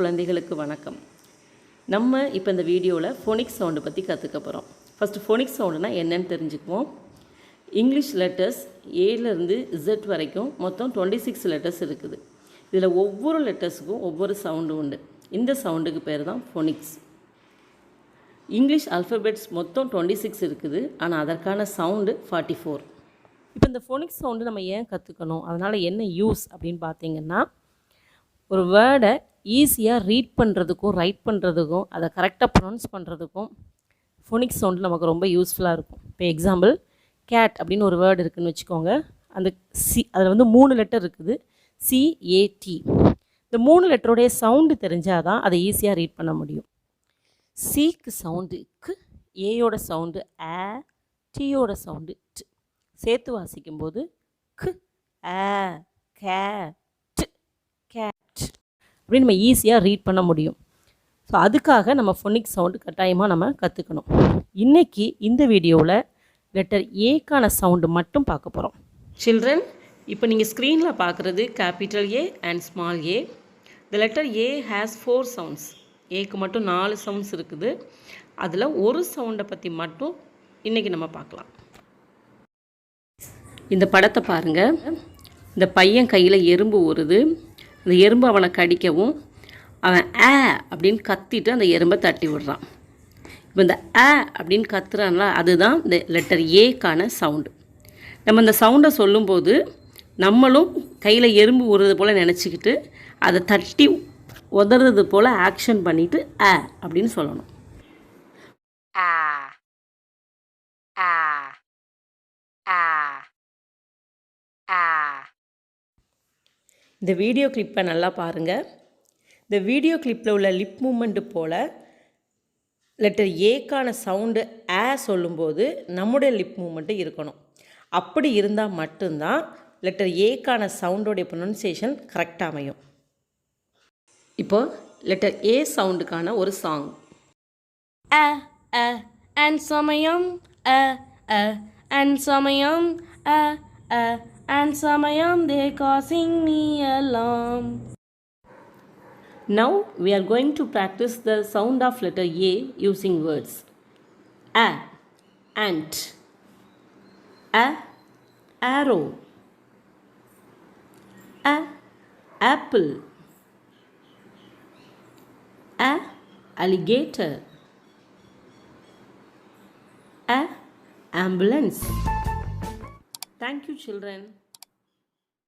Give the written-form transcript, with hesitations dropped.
குழந்தைகளுக்கு வணக்கம். நம்ம இப்போ இந்த வீடியோவில் ஃபோனிக்ஸ் சவுண்டு பற்றி கற்றுக்க போகிறோம். ஃபஸ்ட்டு ஃபோனிக்ஸ் சவுண்டுனா என்னன்னு தெரிஞ்சுக்குவோம். இங்கிலீஷ் லெட்டர்ஸ் ஏலேருந்து இசட் வரைக்கும் மொத்தம் 26 லெட்டர்ஸ் இருக்குது. இதில் ஒவ்வொரு லெட்டர்ஸுக்கும் ஒவ்வொரு சவுண்டு உண்டு. இந்த சவுண்டுக்கு பேர் தான் ஃபோனிக்ஸ். இங்கிலீஷ் அல்ஃபபெட்ஸ் மொத்தம் 26 இருக்குது, ஆனால் அதற்கான சவுண்டு 44. இப்போ இந்த ஃபோனிக்ஸ் சவுண்டு நம்ம ஏன் கற்றுக்கணும், அதனால் என்ன யூஸ் அப்படின்னு பார்த்தீங்கன்னா, ஒரு வேர்டை ஈஸியாக ரீட் பண்ணுறதுக்கும் ரைட் பண்ணுறதுக்கும் அதை கரெக்டாக ப்ரொனவுன்ஸ் பண்ணுறதுக்கும் ஃபோனிக்ஸ் சவுண்டு நமக்கு ரொம்ப யூஸ்ஃபுல்லாக இருக்கும். இப்போ எக்ஸாம்பிள், கேட் அப்படின்னு ஒரு வேர்டு இருக்குதுன்னு வச்சுக்கோங்க. அந்த அதில் வந்து 3 லெட்டர் இருக்குது, CAT. இந்த 3 லெட்டருடைய சவுண்டு தெரிஞ்சால் தான் அதை ஈஸியாக ரீட் பண்ண முடியும். சிக்கு சவுண்டு க்கு, ஏயோட சவுண்டு ஆ, டியோட சவுண்டு ட். சேர்த்து வாசிக்கும்போது க், ஆ, கே, ட், கேட் அப்படின்னு நம்ம ஈஸியாக ரீட் பண்ண முடியும். ஸோ அதுக்காக நம்ம ஃபோனிக்ஸ் சவுண்டு கட்டாயமாக நம்ம கற்றுக்கணும். இன்றைக்கி இந்த வீடியோவில் லெட்டர் ஏக்கான சவுண்டு மட்டும் பார்க்க போகிறோம். சில்ட்ரன், இப்போ நீங்கள் ஸ்க்ரீனில் பார்க்குறது capital A and small A. The letter A has 4 sounds. ஏக்கு மட்டும் 4 சவுண்ட்ஸ் இருக்குது. அதில் ஒரு சவுண்டை பற்றி மட்டும் இன்றைக்கி நம்ம பார்க்கலாம். இந்த படத்தை பாருங்கள். இந்த பையன் கையில் எறும்பு ஊறுது. அந்த எறும்பு அவனை கடிக்கவும் அவன் ஆ அப்படின்னு கத்திட்டு அந்த எறும்பை தட்டி விடுறான். இப்போ இந்த ஆ அப்படின்னு கத்துறான்ல, அதுதான் இந்த லெட்டர் ஏக்கான சவுண்டு. நம்ம இந்த சவுண்டை சொல்லும்போது நம்மளும் கையில் எறும்பு ஊறுறது போல் நினச்சிக்கிட்டு அதை தட்டி உதறது போல் ஆக்ஷன் பண்ணிவிட்டு ஆ அப்படின்னு சொல்லணும். ஆ ஆ ஆ ஆ. இந்த வீடியோ கிளிப்பை நல்லா பாருங்கள். இந்த வீடியோ கிளிப்பில் உள்ள லிப் மூமெண்ட்டு போல் லெட்டர் ஏக்கான சவுண்டு ஆ சொல்லும்போது நம்முடைய லிப் மூமெண்ட்டு இருக்கணும். அப்படி இருந்தால் மட்டும்தான் லெட்டர் ஏக்கான சவுண்டோடைய ப்ரொனன்சியேஷன் கரெக்டாக அமையும். இப்போ லெட்டர் ஏ சவுண்டுக்கான ஒரு சாங். அ அ அண்ட் சமயம், அ அ அண்ட் சமயம், அ அ and samayam they causing me alarm. Now we are going to practice the sound of letter A using words. A, ant. A, arrow. A, apple. A, alligator. A, ambulance. Thank you, children.